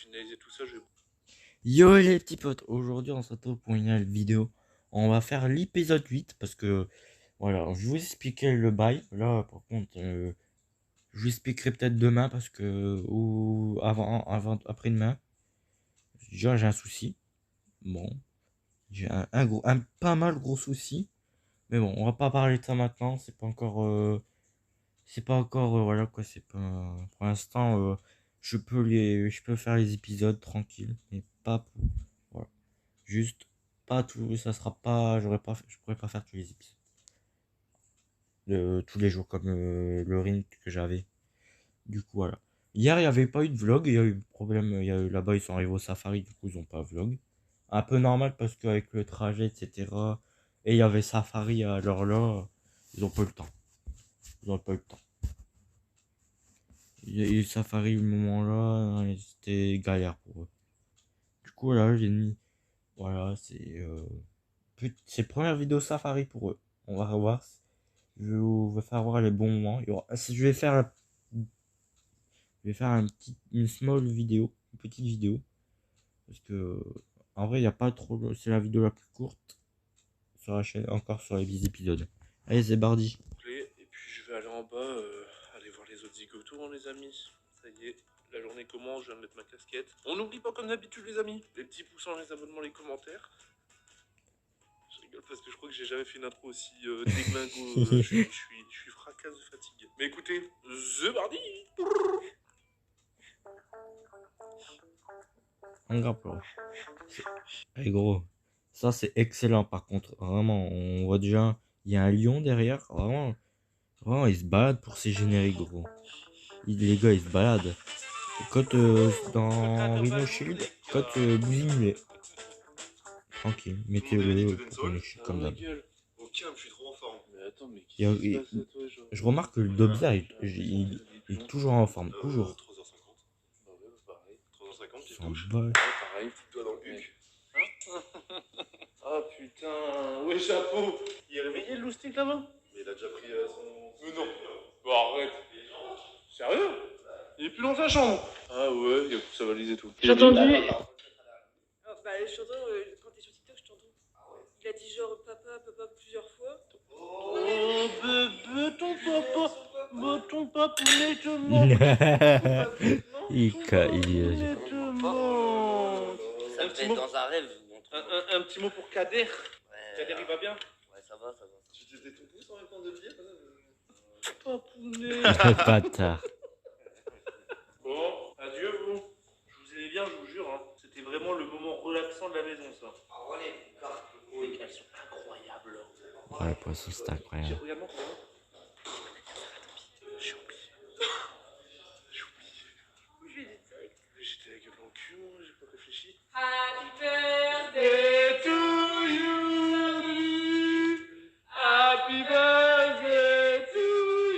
finaliser tout ça, je vais... Yo les petits potes, aujourd'hui on se retrouve pour une nouvelle vidéo. On va faire l'épisode 8 parce que voilà, je vais vous expliquer le bail. Là par contre, je vous expliquerai peut-être demain parce que ou après-demain. Déjà j'ai un souci. Bon, j'ai un pas mal gros souci. Mais bon, on va pas parler de ça maintenant. C'est pas encore voilà quoi. C'est pas pour l'instant. Je peux faire les épisodes tranquille, mais pas pour voilà. Juste pas tout, ça sera pas, je pourrais pas faire tous les épisodes tous les jours comme le ring que j'avais. Du coup voilà. Hier il y avait pas eu de vlog, il y a eu problème, il y a eu là-bas ils sont arrivés au safari, du coup ils ont pas vlog. Un peu normal parce qu'avec le trajet etc. Et il y avait safari à l'heure là, ils ont pas eu le temps. Ils ont pas eu le temps. Il y a eu safari le moment là, c'était galère pour eux. Du coup là j'ai mis, voilà c'est première vidéo safari pour eux. On va revoir. Je vais faire voir les bons moments. Je vais faire une small vidéo, une petite vidéo. Parce que, en vrai, il n'y a pas trop, c'est la vidéo la plus courte sur la chaîne, encore sur les épisodes. Allez, c'est Bardi. Et puis je vais aller en bas, aller voir les autres zigotos, hein, les amis. Ça y est, la journée commence, je viens de mettre ma casquette. On n'oublie pas comme d'habitude, les amis, les petits pouces, les abonnements, les commentaires. Je rigole parce que je crois que j'ai jamais fait une intro aussi déglingo. Je suis fracasse de fatigue. Mais écoutez, The Bardi. Allez, gros. Ça, c'est excellent, par contre. Vraiment, on voit déjà, il y a un lion derrière. Vraiment, vraiment, il se balade pour ses génériques, gros. Les gars, ils se baladent. Cote dans Rhino Shield, cote Bousigné. Tranquille, mettez-le pour une chute comme d'hab. Ok, je suis trop en forme. Mais attends, mais je remarque que le Dobza il est toujours en forme, toujours. 3h50. Bah ouais, pareil. 3h50, tu S'en touches. bat. Ouais, pareil, toi dans le huc. Ah putain, ouais, chapeau. Il est réveillé le loustic là-bas? Mais il a déjà pris son. Mais non. Bon, arrête. Sérieux? Il est plus dans sa chambre. Ah ouais, il a pris sa valise et tout. J'ai entendu. Bah, je t'entends, quand t'es sur TikTok, je t'entends. Il a dit genre papa plusieurs fois. Oh, bébé, ton papounet te manque. Il te manque. Ça devait être dans un rêve. Un petit mot pour Kader. Ouais, Kader, il va bien? Ouais, ça va. Tu t'étais ton pouce en même temps de pied? Papounet. Bâtard. Bon, adieu vous. Je vous aimais bien, je vous jure. Hein. C'était vraiment le moment relaxant de la maison, ça. Ah ouais, les cartes. Oui, elles sont incroyables. Ouais, le poisson, c'est incroyable. Regarde-moi, j'ai oublié. Oui, je lui ai dit direct. J'étais la gueule dans le cul, moi, j'ai pas réfléchi. Happy birthday to you. Happy birthday to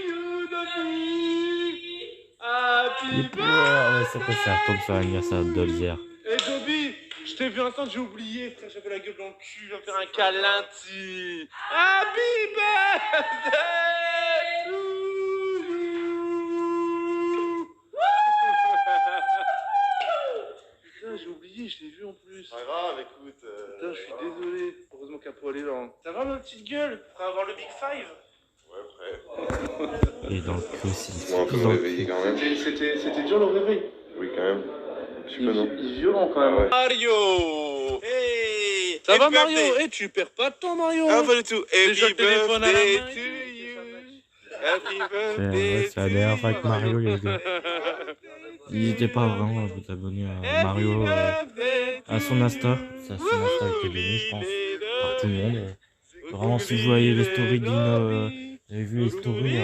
you, Dobby. Happy Ouais, c'est quoi ça retombe sur l'anniversaire de Dolzer. Hey Dobby, je t'ai vu un instant, j'ai oublié, frère, j'avais la gueule dans le cul, viens faire un câlin, ti. Happy birthday to you. Putain, j'ai oublié, je l'ai vu en plus. Pas grave, écoute. Putain, je suis désolé. Heureusement qu'Apo elle est là. Hein. Ça va ma petite gueule? Prêt à avoir le Big Five? Ouais, prêt. Et dans le cul aussi. Moi, un peu réveillé quand même. C'était dur le réveil. Oui, quand même. Je sais pas, non. Il est violent quand même. Ah ouais. Mario! Hey! Ça va Mario? Eh, tu perds pas de temps Mario? Ah, pas du tout. Déjà Happy le téléphone à la birthday main. to you. Happy Ouais, birthday c'est la dernière fois avec Mario, les gars. N'hésitez pas vraiment à vous abonner à Mario, à son Insta. Ça, son Insta a été donné, je pense, par tout le monde. Vraiment, si vous voyez les stories d'une. Vous avez vu les stories,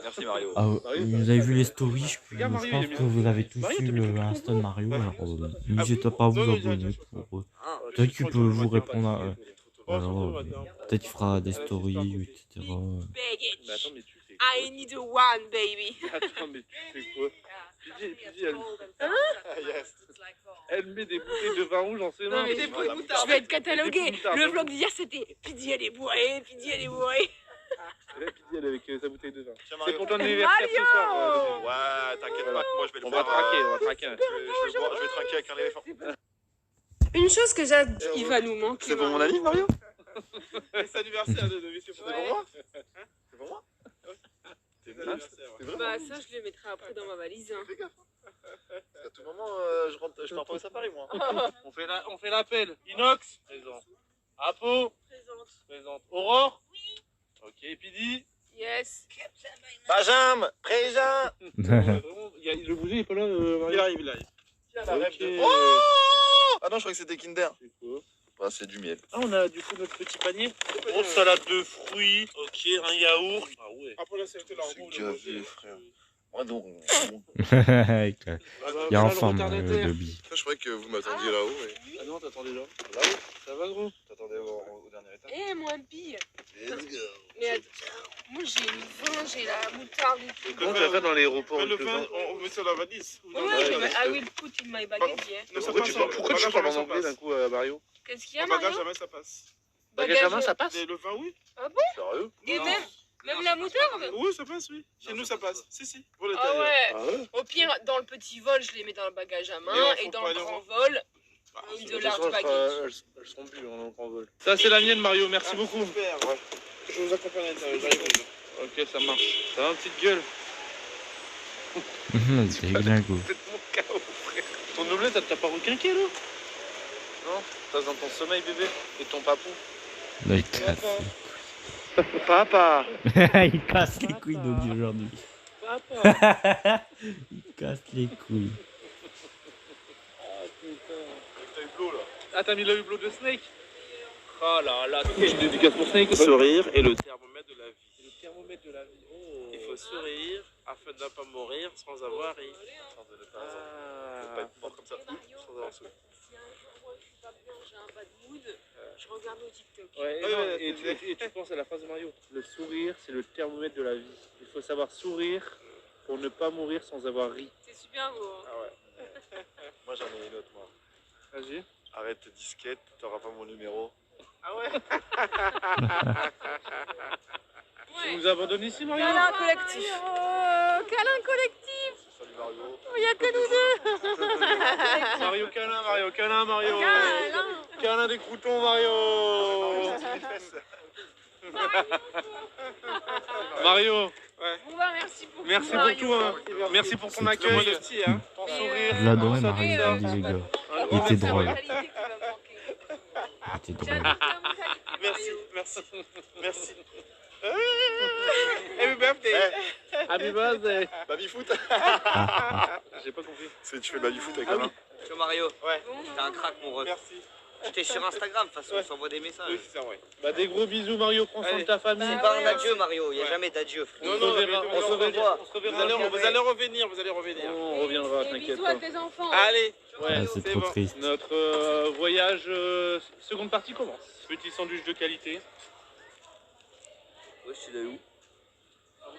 Merci Mario. vous avez vu les stories, je pense que vous avez tous eu le Insta de Mario. Alors, n'hésitez pas à vous abonner pour peut-être qu'il peut vous répondre à. Peut-être qu'il fera des stories, etc. Mais attends, mais tu fais quoi? I need a one, baby. Attends, mais tu fais quoi? Pidi, elle met des bouteilles de vin rouge dans ses mains. Non, mais je vais être catalogué. Le vlog d'hier, c'était Pidi, elle est bourrée, Pidi, elle est bourrée. Et là, Pidi, elle, avec sa bouteille de vin. Tiens, C'est Mario. pour ton anniversaire ce soir. Ouais, t'inquiète pas, moi je vais le On va boire. traquer, on va traquer. Je vais trinquer avec un éléphant. Une chose que il va nous manquer. C'est pour mon ami, Mario? C'est l'anniversaire de monsieur. C'est pour moi? C'est pour moi? C'est mon anniversaire. C'est vrai? Bah ça je le mettrai après dans ma valise. Hein. Fais gaffe. Parce qu'à tout moment, je pars pas au safari, moi. On fait l'appel. Inox, présent. Apo, Présente. présente. Aurore? Oui. Ok, Pidi? Yes. Benjamin, présent. Le bouger il est pas là, Mario? Il arrive, il arrive. Tiens, la rêve de... Oh, Ah non, je crois que c'était Kinder. c'est quoi? Bah, c'est du miel. Ah, on a du coup notre petit panier. Grosse salade de fruits. Ok, un yaourt. Ah ouais. Après, là, c'était la C'est gavé, frère. Moi, non. Il est en forme, Dobby. Je croyais que vous m'attendiez là-haut. Ah non, t'attendais là. Là-haut. Ça va, gros? T'attendais au dernier étage. Eh moi pille. Let's go. Mais attends, moi j'ai le vin, j'ai la moutarde et tout. Comment t'as fait dans l'aéroport? Le vin, on met sur la valise. Ouais, mais I will put in my baggage. Yeah. Non, ça Pourquoi passe, pourquoi tu bagage parles à en main, anglais ça d'un coup, Mario? Qu'est-ce qu'il y a passe. Bagage Mario? à main, ça passe. Bagage à main, ça passe? Et le vin, oui. Sérieux? Et même la moutarde? Oui, ça passe, oui. Chez nous, ça passe. Si. Pour Ah l'intérieur. ouais. Ah ouais? Au pire, dans le petit vol, je les mets dans le bagage à main Et et on dans faut le pas grand aller vol, Bah, une De de toute large façon, baggage. elles seront plus en grand vol. Ça, c'est la mienne, Mario. Merci beaucoup. Super, ouais. Je vous accompagne à l'intérieur, j'arrive. Ok, ça marche. Ça va, petite gueule? C'est dingo. C'est mon chaos, frère. Ton omelette, t'as pas requinqué, là? Non? T'as dans ton sommeil, bébé? Et ton papou? Là, il casse. Papa! Il casse les couilles, Dobby, aujourd'hui. Papa! Il casse les couilles. T'as eu l'eau là. Ah, t'as mis le hublot de Snake? Oh là là, une dédicace pour Snake. Sourire est le thermomètre de la vie. C'est le thermomètre de la vie. Oh. Il faut sourire afin de ne pas mourir sans avoir ri. Afin de ne pas Ah. être mort comme ça. Sans avoir souri. Si un jour moi je suis pas bien, j'ai un bad mood, je regarde au TikTok. Ouais, Ouais, non, ouais, et tu penses à la phrase de Mario. Le sourire, c'est le thermomètre de la vie. Il faut savoir sourire pour ne pas mourir sans avoir ri. C'est super beau. Hein. Ah ouais. Moi j'en ai une autre, moi. Vas-y. Arrête tes disquettes, t'auras pas mon numéro. Ah ouais? Tu Ouais. nous abandonnes ici, Mario? Câlin collectif. Câlin collectif. Salut Mario. Il n'y a que nous deux. Mario câlin, Mario câlin, Mario. Câlin. Câlin des croutons, Mario. Mario, Bon bah merci pour merci tout, pour Mario. tout, hein. Merci pour ton C'est accueil, moi, le petit, hein. ton Et, sourire. Je l'adorais, tout ça, Mario, tout ça. je dis, les gars. Un Il grand était merci. drôle. La qualité qui va me manquer. Il était J'ai drôle. adopté un mortalité, Merci, Mario. merci. Happy birthday. Happy birthday. Baby foot. J'ai pas compris. C'est tu fais baby foot avec Ah la oui. main. Ciao Mario, Ouais, Bon, t'es un crack mon ref. merci. J'étais sur Instagram, de toute façon, Ouais. on s'envoie des messages. Oui, c'est ça, ouais. Bah des gros bisous, Mario. Prends soin de ta famille. C'est Bah pas ouais, un adieu Mario, y a Ouais. jamais d'adieu frère. On se reverra, mais on se on se reverra, on se Vous reverra allez, jamais. vous allez revenir, vous allez revenir. On reviendra, Et t'inquiète bisous à pas. tes enfants. Allez. Ouais, Ah, c'est c'est trop bon. triste. notre voyage seconde partie commence. Petit sandwich de qualité. Ouais, tu l'as où?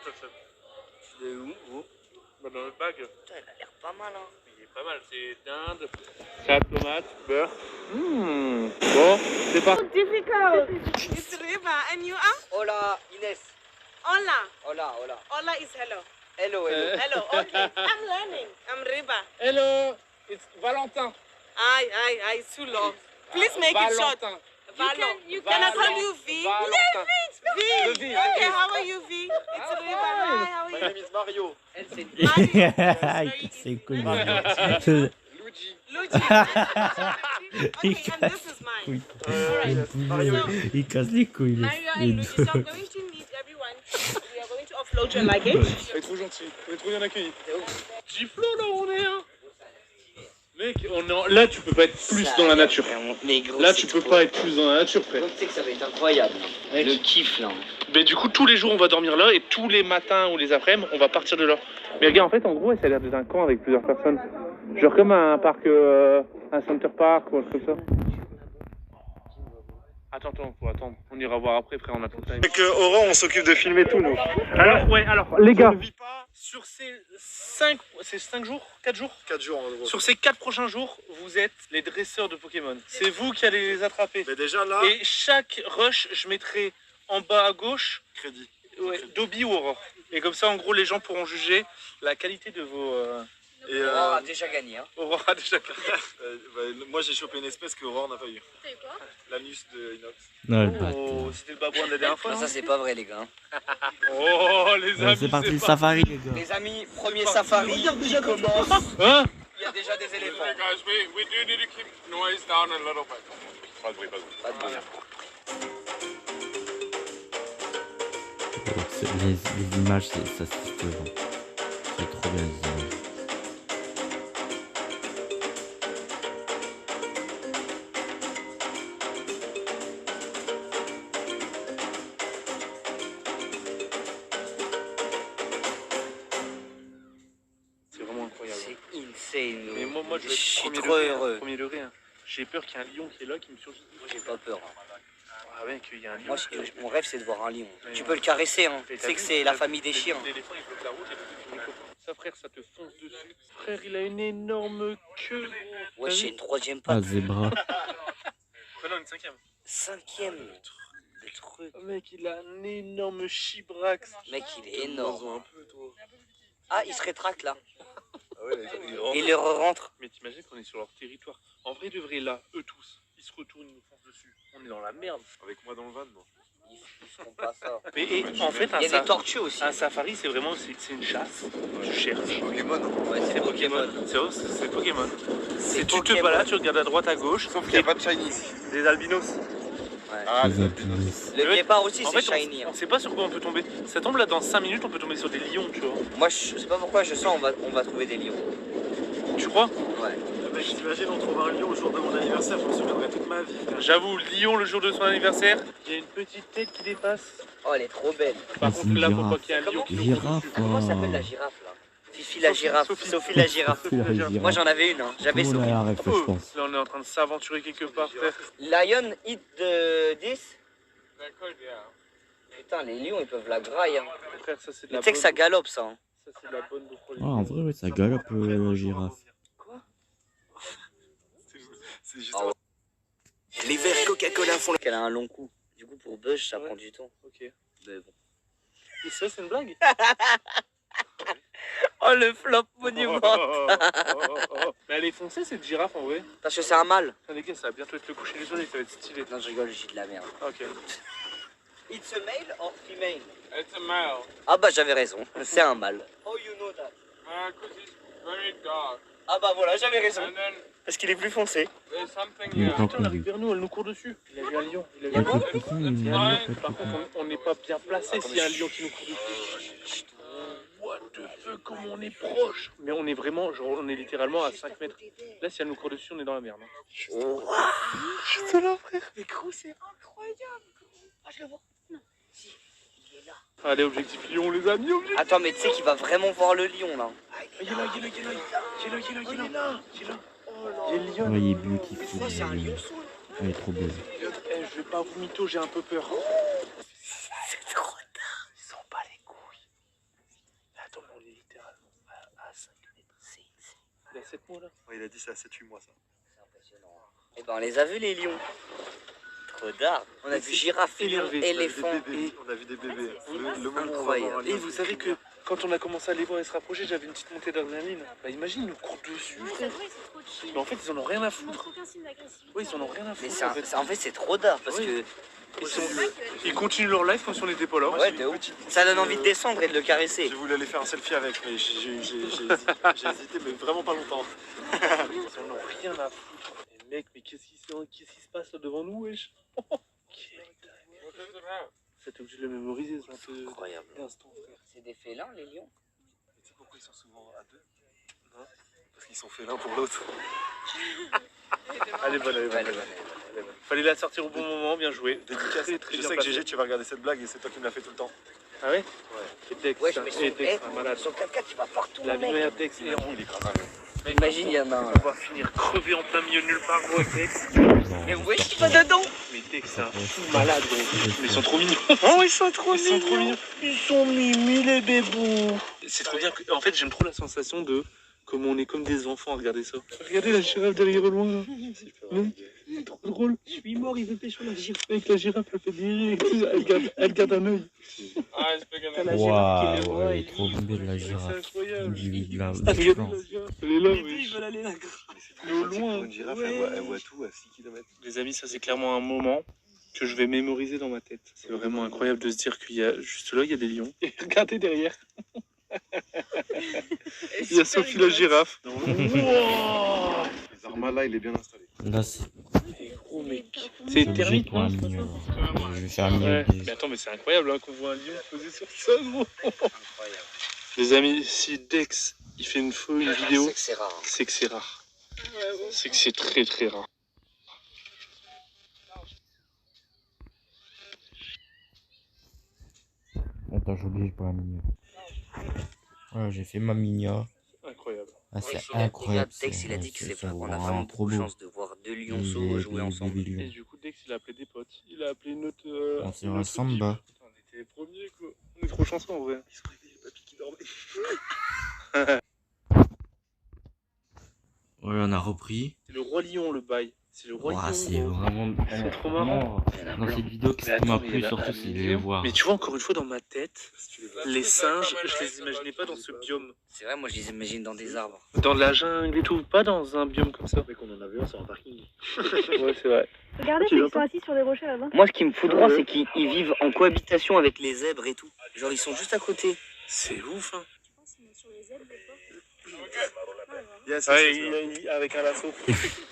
Tu l'as où gros? Bah, dans notre bag. Putain, il a l'air pas mal hein. Il est pas mal, c'est dinde, salade tomate, beurre. Bon, c'est parti. Difficult. It's Riva, and you are? Hola Inès. Hola. Hola, hola. Hola is hello. Hello, hello. Hello, okay. I'm learning. I'm Riva. Hello, it's Valentin. Aye, it's too long. Please make it short. Valentin. You Can I Valent- call you V? Valentin. V. Le V, Okay, ok. how are you, V? It's Riva. Hi, how are My you? name is Mario. Elle c'est Il casse les couilles, Mario. Luigi. Luigi. Okay, and this is mine. Il casse les couilles, Now you are in Luigi, so I'm going to need everyone. We are going to offload your luggage. Il est trop gentil, on est trop bien accueillis. Giflo là où on est hein. Mec, là tu peux pas être plus dans la nature. Mais gros, Là c'est tu peux trop- pas être plus dans la nature frère. Tu sais que ça va être incroyable. Le kiff là. Mais du coup tous les jours on va dormir là et tous les matins ou les après-midi on va partir de là. Mais regarde en fait en gros ça a l'air d'être un camp avec plusieurs personnes. Genre comme un parc, un center park ou un truc comme ça. Attends, faut attendre. On ira voir après frère, on a tout le time. Avec Aurore, on s'occupe de filmer tout nous. Alors les gars, Je ne vis pas sur ces 5 jours, 4 jours 4 jours en gros. sur ces 4 prochains jours, vous êtes les dresseurs de Pokémon. C'est vous qui allez les attraper. Mais déjà là, Et chaque rush, je mettrai en bas à gauche crédit. Ouais, Dobby ou Aurore. Et comme ça, en gros, les gens pourront juger la qualité de vos... Et Aurore a déjà gagné. Hein. Aurore a déjà gagné. moi j'ai chopé une espèce que Aurore n'a pas eu. T'as eu quoi? L'anus de Inox. Non, le Oh, bâtard. c'était le babouin de la dernière fois. Non, non ça c'est pas vrai les gars. Oh, les amis, C'est parti le pas- safari, les gars. Les amis, premier safari qui commence. Hein? Il y a déjà des éléphants. Guys, we do need to keep noise down a little bit. Pas de bruit, pas de bruit. Pas de bruit. Les images, ça c'est bon. C'est trop bien les images. C'est vraiment incroyable. C'est insane. Mais moi je vais je suis premier trop degré, heureux. Premier degré. Hein. J'ai peur qu'il y ait un lion qui est là qui me surgisse. Moi j'ai pas peur. Ah ouais, qu'il y a un lion. Moi mon rêve c'est de voir un lion. Mais Tu ouais. peux le caresser hein. Et Tu t'as sais que vu, c'est t'as la vu, famille des t'as vu chiens. L'éléphant il bloque la route et puis il copain. Ça frère, ça te fonce dessus. Frère, il a une énorme queue. Ouais, j'ai une troisième Ah, patte. zébra. Non, une cinquième. Cinquième. Le truc. Oh, mec, il a un énorme chibrax. Mec, il est énorme. Un peu, toi. Ah, il se rétracte là. Ah ouais, il rentre. Et il le rentre. Mais t'imagines qu'on est sur leur territoire. En vrai, de vrai, là, eux tous, ils se retournent, ils nous foncent dessus. On est dans la merde. Avec moi dans le van, non. Ils feront pas ça. Mais et, en fait, Il y a des tortues aussi. un safari, c'est vraiment c'est une chasse. Tu cherches. Pokémon, hein. Ouais, C'est Pokémon. C'est vrai, c'est Pokémon. C'est Tu te Pokémon. balades, tu regardes à droite, à gauche. Sauf qu'il n'y a pas de shiny ici. Des albinos. Ah, Les alpinistes. Le guépard aussi, En c'est fait, shiny. on hein. sait pas sur quoi on peut tomber. Ça tombe là dans 5 minutes, on peut tomber sur des lions, tu vois. Moi, je sais pas pourquoi, je sens on va trouver des lions. Tu crois? Ouais. Mec, t'imagines, on trouve un lion au jour de mon anniversaire, je m'en souviendrai toute ma vie. J'avoue, lion le jour de son anniversaire, il y a une petite tête qui dépasse. Oh, elle est trop belle. Par c'est contre, une là, faut girafe. pas qu'il y ait un lion qui nous court Girafe, dessus. Comment s'appelle la girafe là Fifi la girafe. Sophie la girafe. Sophie la girafe. Moi, j'en avais une. Hein. J'avais Tout le monde Sophie. a la ref, je pense. Là, on est en train de s'aventurer quelque part, frère. Lion hit de 10. That could, yeah. Putain, les lions, ils peuvent la graille. Hein. Frère, ça c'est de Mais la tu sais que ça bonne. galope ça. Hein. Ça c'est de la bonne bouffe pour les Ah, en vrai, ouais, ça galope la girafe. C'est juste Ah ouais. Les verres Coca-Cola font Qu'elle a un long cou. Du coup, pour Buzz, ça Ouais. prend du temps. Ok. Mais bon. Et ça, c'est une blague? Oh, le flop monument. Mais elle est foncée cette girafe en vrai. Parce que c'est un mâle. Putain, les gars, ça va bientôt être le coucher du soleil, ça va être stylé. Non, je rigole, j'ai de la merde. Ok. It's a male or female? It's a male. Ah bah, j'avais raison. C'est un mâle. How you know that? Because he's very dark. Ah bah voilà, j'avais raison. And then Parce qu'il est plus foncé. there's something Il est here. pas Putain, elle arrive conduit. vers nous, elle nous court dessus. Il a vu un lion. Il a vu Ouais, un lion. c'est pourquoi il y a un lion, Par contre, on n'est pas bien placé s'il y a un lion qui nous court dessus. What the fuck, comment on est proche. Mais on est vraiment, genre, on est littéralement à 5 mètres. Là, si elle nous court dessus, on est dans la merde. Hein. Putain, là, frère. Mais gros, c'est incroyable. Ah, je le vois. Non. Si, il est là. Allez, objectif lion, les amis, objectif. Attends, mais tu sais qu'il va vraiment voir le lion, là. Il est là, il est là, il est là. Il est là, il est là, il est là. Il est là. Il est lion. Ouais, il est beautiful. Oh, c'est un lionceau. Elle est trop belle. Eh, je vais pas vous mytho, j'ai un peu peur. C'est trop tard. Ils s'en bat les couilles. Mais attends, mais on est littéralement à 5 mètres. C'est Il y a 7 mois là. Ouais, il a dit ça à 7-8 mois, ça. impressionnant. Eh ben, on les a vus, les lions. Trop d'art. On a vu girafe, lion, énervé, éléphant. On a vu des bébés. Le monde Incroyable. Et vous savez que quand on a commencé à les voir et se rapprocher, j'avais une petite montée d'adrénaline. Bah imagine, ils nous courent dessus. Ouais, frère. j'avoue, ils sont trop chill. Mais en fait, ils en ont rien à Ils foutre. montrent aucun signe d'agressivité. Oui, ils en ont rien à foutre. Mais en fait. en fait, c'est trop d'art parce Oui. que. Ils, sont- ils continuent leur life comme si on n'était pas là. Ouais, de ouf. Ça donne envie de descendre et de le caresser. J'ai voulu aller faire un selfie avec, mais j'ai hésité, mais vraiment pas longtemps. Ils en ont rien à foutre. Et mec, mais qu'est-ce qui se passe là devant nous, wesh? Ça t'es obligé de le mémoriser, ça. Incroyable. L'instant, frère. C'est des félins, les lions. Tu sais pourquoi ils sont souvent à deux? Non. Parce qu'ils sont faits l'un pour l'autre. Elle est bonne, elle est bonne. Ouais, elle est bonne. Fallait la sortir au bon moment, bien joué. Dédicace. Très, très Je bien sais que placé. GG, tu vas regarder cette blague et c'est toi qui me l'as fait tout le temps. Ah ouais? Ouais. Et Tex, Ouais, ça. mais Et Tex, un malade. son 4x4, tu vas partout, La le mec. meilleure Tex, et on Il est grave. Imagine, il y en a un. On va finir crevé en plein milieu de nulle part, gros, Tex. Mais wesh, tu vas dedans. Mais Tex, c'est un fou malade, gros. Mais ils sont trop mignons. Oh, ils sont trop Ils sont trop mignons. Ils sont mimi, les bébous. C'est trop bien. En fait, j'aime trop la sensation de Comme on est comme des enfants à regarder ça. Regardez la girafe derrière au loin. C'est trop drôle. Je suis mort, il veut pêcher la girafe. Avec la girafe, elle fait des rires et tout. Elle garde un œil. Ah, it's bigger than La that. girafe qui le voit, Ouais, il trop belle la C'est girafe. incroyable. La Regardez chance. la girafe. Elle est là, Les deux, wesh. ils veulent aller là. Mais au loin. Pour une girafe, Ouais. elle voit tout à 6 km. Les amis, ça c'est clairement un moment que je vais mémoriser dans ma tête. C'est vraiment incroyable de se dire qu'il y a juste là, il y a des lions. Et regardez derrière. Il y a Sophie la girafe. Wow. Zarma là, il est bien installé. Là, c'est Mais gros, mec. c'est C'est obligé terminé. pour un mignon. Je vais faire un Ouais. mignon. Mais attends, mais c'est incroyable hein, qu'on voit un lion posé sur ça, gros. Les amis, si Dex il fait une vidéo, C'est rare. c'est que c'est rare. C'est que c'est très très rare. Attends, j'ai oublié pour un mignon. Voilà, j'ai fait ma mignon. Incroyable. Ah, c'est Regarde, incroyable. Dex, il a dit que c'est on a vraiment vraiment trop beaucoup de beau. chance de voir deux lionceaux jouer ensemble. Et du coup, Dex il a appelé des potes. Il a appelé notre. On s'est notre ensemble, équipe. bah. Putain, on était les premiers quoi. On est trop chanceux en vrai. Ils sont réveillés, les papis qui dormaient. Ouais, on a repris. C'est le roi lion le bail. C'est le roi Ouah, lion. c'est gros. vraiment. C'est trop marrant. Dans cette vidéo, Mais ce qui m'a attends, mais il plu y en a surtout, un c'est de million. les voir. Mais tu vois, encore une fois, dans ma tête, les singes, je les imaginais pas dans ce biome. C'est vrai, moi je les imagine dans des arbres. Dans la jungle et tout, pas dans un biome comme ça. C'est qu'on en a vu un sur un parking. Ouais, c'est vrai. Regardez, ils sont assis sur des rochers là-bas. Moi, ce qui me fout droit, c'est qu'ils vivent en cohabitation avec les zèbres et tout. Genre, ils sont juste à côté. C'est ouf, hein. Tu penses qu'ils montent sur les ailes des fois? Yes, Ouais, avec un lasso.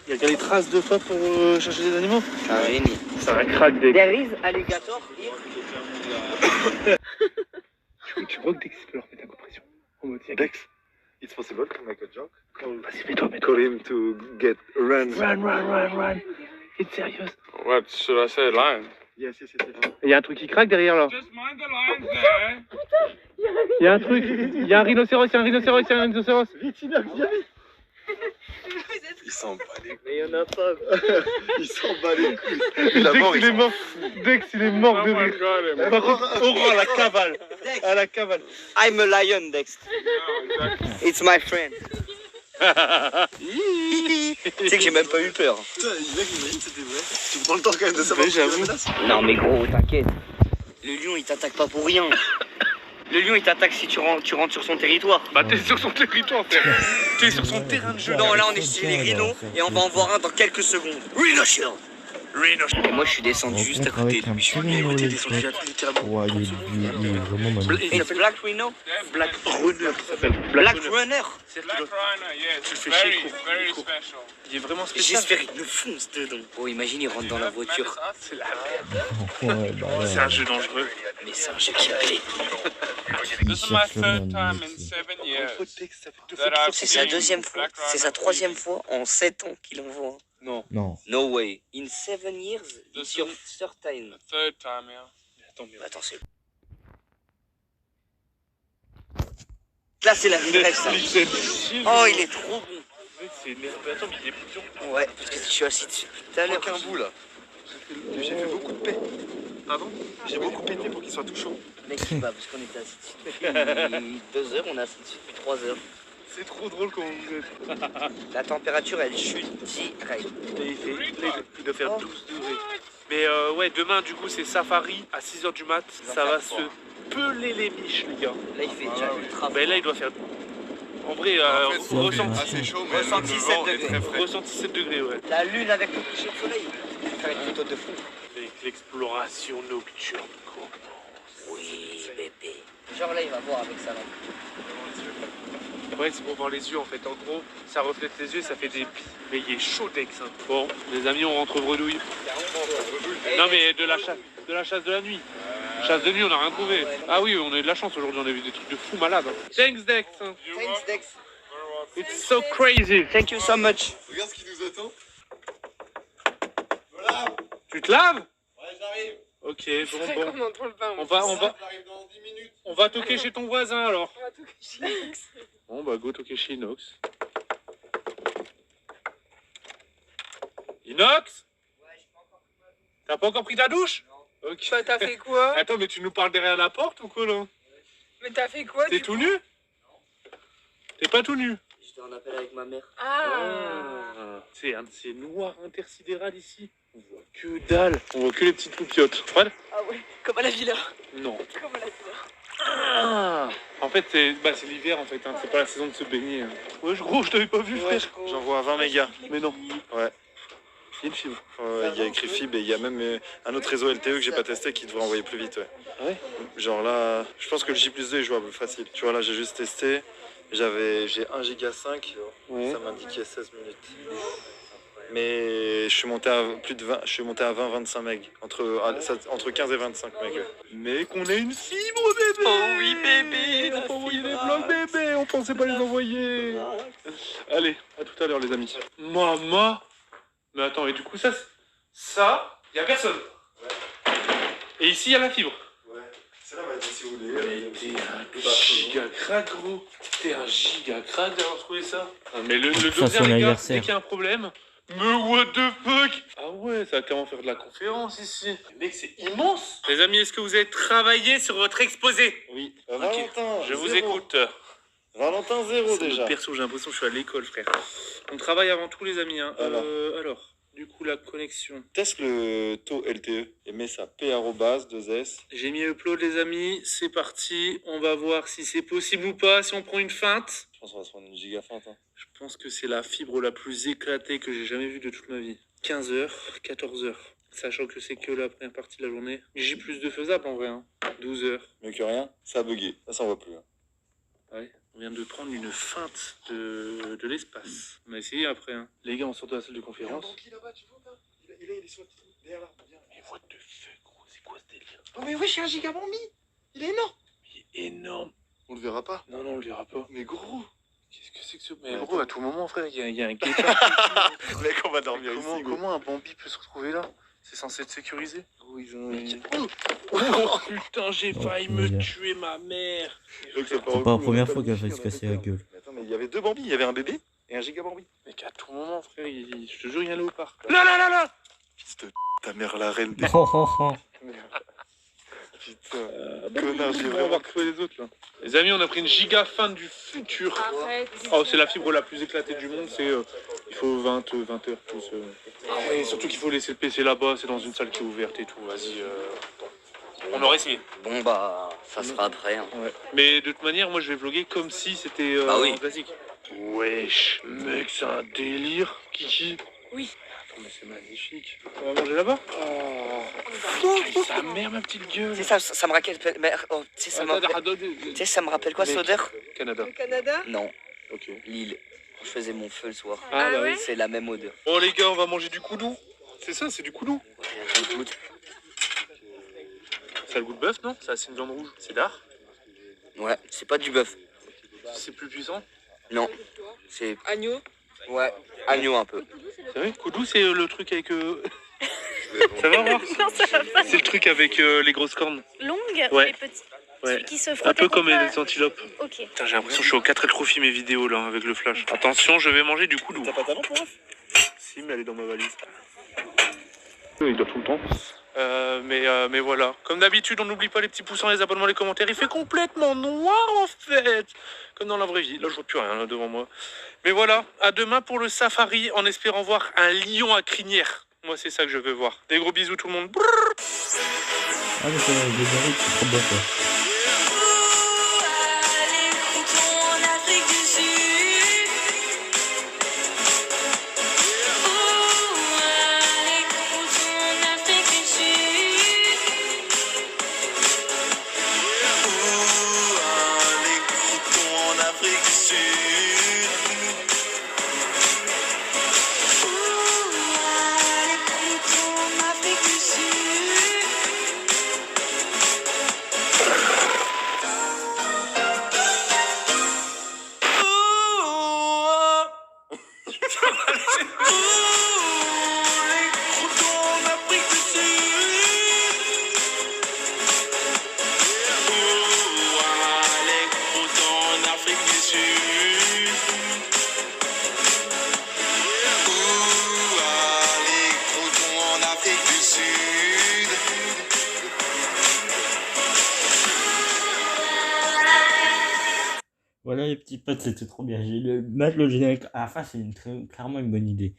Il y a des traces de pas pour chercher des animaux. Un génie. C'est un crack Dex. There is alligator here. Tu crois que Dex peut leur mettre un coup de pression en mode Dex, it's possible to make a joke. Vas-y, mets-toi. Call him to get run. Run. It's serious. What should I say? Lion. Yes. Il y a un truc qui craque derrière là. Just mind the lions there. Il y a un truc. Il y a un rhinocéros. Vite, Inox, viens vite. Il s'en bat les couilles. Mais il y en a pas. Il s'en bat les couilles. Il a mort, Dex, il est mort. Dex, il est mort de Someone rire. got him. Par contre, Aurore, la cavale. Dex, À la cavale. I'm a lion, Dex. No, exactly. It's my friend. Tu sais que j'ai même pas eu peur. Putain, mec, imagine c'était vrai. Tu prends le temps quand même de savoir Mais ce qu'il y a j'avoue. menace. Non mais gros, t'inquiète. Le lion, il t'attaque pas pour rien. Le lion, il t'attaque si tu rentres sur son territoire. Bah, t'es sur son territoire, frère. T'es sur son terrain de jeu. Non, là, on est chez les rhinos et on va en voir un dans quelques secondes. Rhino Shield. Et moi, je suis descendu juste à côté de lui. Je suis bien Rhino, côté, les descendu mecs. littéralement. Ouais, il est vraiment magnifique. It's Black Rhino? Black Runner, ça s'appelle. Black Runner. Runner? C'est-à-dire qu'il Black doit- rhino, yes. Tu le fais Very, chier, il court. very Il court. special. Il est vraiment spécial. J'espère qu'il nous fonce dedans. Oh, imagine, il rentre dans la voiture. C'est la merde. Ouais, bah ouais. C'est un jeu dangereux. Mais c'est un jeu qui a clé. Il This is my cherche le third monde, time lui in aussi. 7 years. Dex, ça fait 2 That fois I've qu'il C'est sort. sa deuxième fois, c'est sa troisième fois en 7 ans qu'il envoie. Non. Non. No way. In 7 years, it's your third time. The third time, yeah. Attends, mais Attends, c'est... Là, c'est la rêve, ça. Oh, il est trop bon. C'est énervé. Attends, mais il est bouillon. Ouais, parce que je suis assis dessus depuis tout à l'heure. Aucun bout là. J'ai fait beaucoup de paix. Pardon? J'ai beaucoup pété pour qu'il soit tout chaud. Mec, c'est pas parce qu'on était assis dessus depuis 2 heures, on est assis dessus depuis 3 heures. C'est trop drôle comment vous êtes. La température, elle chute direct. Il doit faire 12 degrés. Mais ouais, demain, du coup, c'est safari à 6h du mat. Il va Ça faire va froid. se peler les miches, les gars. Là, il fait déjà ultra Ben là, il doit faire. En vrai, En fait, c'est ressenti. assez chaud, mais Ressenti le 7 vent est degrés. très frais. Ressenti 7 degrés, ouais. La lune avec le coucher de soleil. Je vais faire une photo de fou. Avec l'exploration nocturne. Oui, bébé. Genre là, il va voir avec sa lampe. Ouais, c'est pour voir les yeux en fait. En gros, ça reflète les yeux et ça fait des plis. Mais il est chaud Dex. Hein. Bon, les amis, on rentre au bredouille. Non, mais de la chasse de la nuit. Chasse de nuit, on n'a rien trouvé. Ah oui, on a eu de la chance aujourd'hui, on a vu des trucs de fou malades. Hein. Thanks Dex. Hein. Thanks, Dex. It's so crazy. Thank you so much. Regarde ce qui nous attend. Tu te laves? Ouais, j'arrive. Ok, bon. On entend le bain. On va J'arrive dans 10 minutes. on va toquer chez ton voisin alors. On va tout cacher. Bon bah go toquer chez Inox. Inox? T'as pas encore pris ta douche? Ok. Bah t'as fait quoi? Attends, mais tu nous parles derrière la porte ou quoi là? Mais t'as fait quoi? T'es tout nu? T'es pas tout nu? fais un appel avec ma mère. Ah. C'est un de ces noirs intersidérales ici. On voit que dalle. On voit que les petites loupiottes. Fred? Ah ouais, comme à la villa. Non. Comme à la villa. Ah. En fait, c'est l'hiver en fait. Hein. C'est pas la saison de se baigner. Hein. Ouais, gros, je t'avais pas vu, frère. J'envoie à 20 mégas. Mais non. Ouais. Il y a une fibre. Il y a écrit fibre et il y a même un autre réseau LTE que j'ai pas testé qui devrait envoyer plus vite. Ouais. Ah ouais? Genre là, je pense que le J+2 est jouable facile. Tu vois là, j'ai juste testé. J'ai 1 giga 5. Ouais. Ça m'indiquait 16 minutes. Mais je suis monté à plus de 20, je suis monté à 20-25 MB, entre 15 et 25 MB. Mais qu'on a une fibre, bébé. Oh oui, bébé, On la peut envoyer des fibre. blocs, bébé. On pensait pas les envoyer. Allez, à tout à l'heure, les amis. Maman. Mais attends, et du coup, ça, y a personne. Et ici, y a la fibre. Ouais, c'est là, m'a dit si vous Mais voulez. t'es un giga crack, gros. T'es un giga crack d'avoir trouvé ça. Ah, mais le Ça, deuxième, son les gars, anniversaire. dès qu'il y a un problème. Mais what the fuck? Ah ouais, ça va clairement faire de la conférence ici. Mais mec, c'est immense. Les amis, est-ce que vous avez travaillé sur votre exposé? Oui. Valentin, Je vous 0. écoute. Valentin 0 C'est déjà. notre perso, j'ai l'impression que je suis à l'école, frère. On travaille avant tout, les amis. Hein. Alors, du coup, la connexion. Teste le taux LTE et mets ça P @2S. J'ai mis upload, les amis. C'est parti. On va voir si c'est possible ou pas. Si on prend une feinte. Je pense qu'on va se prendre une giga feinte. Hein. Je pense que c'est la fibre la plus éclatée que j'ai jamais vue de toute ma vie. 15h, 14h. Sachant que c'est que la première partie de la journée. J'ai plus de faisable en vrai. Hein. 12h. Mieux que rien, ça a bugué. Ça voit plus. Hein. Ouais. On vient de prendre une feinte de l'espace. On a essayé après. Hein. Les gars, on sort de la salle de conférence. là-bas, tu vois pas? Il est sur le petit derrière là. Mais what the fuck, gros, c'est quoi ce délire? Oh mais oui, j'ai un gigabambi. Il est énorme. Il est énorme. On le verra pas. Non, on le verra pas. Mais gros. Qu'est-ce que c'est que ce... Mais Mais gros, à tout moment, frère, il y a un guépard. Mec, on va dormir ici. gros. Comment un Bambi peut se retrouver là? C'est censé être sécurisé? Gros, ils ont... Mec, Oh putain, j'ai failli me merde. tuer ma mère. C'est pas la première fois qu'elle va se casser la gueule. Mais attends, mais il y avait 2 bambis. Il y avait un bébé et un gigabambi. Mec, à tout moment, frère, je te jure, il y a un léopard. Là. Fils de ta mère, la reine des... Oh, oh, oh. Putain. Connard, j'ai On va vraiment... retrouver les autres là. Les amis, on a pris une giga fin du futur. Arrête. Oh, c'est la fibre la plus éclatée du monde, c'est... il faut 20 heures plus. Ah ouais, surtout qu'il faut laisser le PC là-bas, c'est dans une salle qui est ouverte et tout, vas-y. On aurait essayé. Bon bah, ça sera après. Hein. Ouais. Mais de toute manière, moi je vais vlogger comme si c'était Bah oui. classique. Wesh, mec, c'est un délire. Kiki. Oui. Attends, mais c'est magnifique. On va manger là-bas? Oh, sa mère, ma petite gueule. Tu sais, ça me rappelle... Oh, tu sais, ça me rappelle... Tu sais, ça me rappelle quoi, cette odeur? Canada. Au Canada? Non, Ok. Lille. Je faisais mon feu le soir. Ah, bah ouais. oui. C'est la même odeur. Bon les gars, on va manger du koudou. C'est ça, c'est du koudou. Attends, je goûte. Ça a le goût de bœuf, non? Ça c'est une viande rouge. C'est d'art. Ouais, c'est pas du bœuf. C'est plus puissant. Non, c'est... Agneau? Ouais, agneau un peu. C'est vrai? Koudou, c'est le truc avec... Ça va voir? Non, ça va pas. C'est le truc avec les grosses cornes. Longue Ouais. et petite. Ouais. Celui qui se Un frotte peu comme contre la- les antilopes. Ok. Putain, j'ai l'impression que je suis au 4L Trophy mes vidéos là avec le flash. Attention, je vais manger du koudou. T'as pas talent pour œuf? Si, mais elle est dans ma valise. Il dort tout le temps. Mais voilà. Comme d'habitude, on n'oublie pas les petits poussants, les abonnements, les commentaires. Il fait complètement noir en fait. Comme dans la vraie vie. Là, je vois plus rien là, devant moi. Mais voilà. À demain pour le safari en espérant voir un lion à crinière. Moi, c'est ça que je veux voir. Des gros bisous tout le monde. Ah, mais c'est trop bien ça. les petits potes, c'était trop bien. Mettre le générique à la fin, c'est clairement une bonne idée.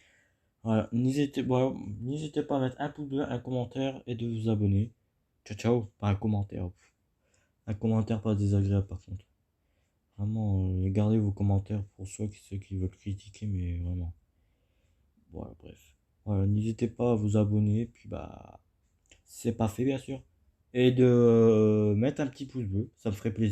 Voilà, n'hésitez pas à mettre un pouce bleu, un commentaire et de vous abonner. Ciao, ciao. Pas un commentaire. Un commentaire pas désagréable par contre. Vraiment, gardez vos commentaires pour ceux qui veulent critiquer, mais vraiment. Voilà, bref. Voilà, n'hésitez pas à vous abonner, puis bah, c'est pas fait bien sûr. Et de mettre un petit pouce bleu, ça me ferait plaisir.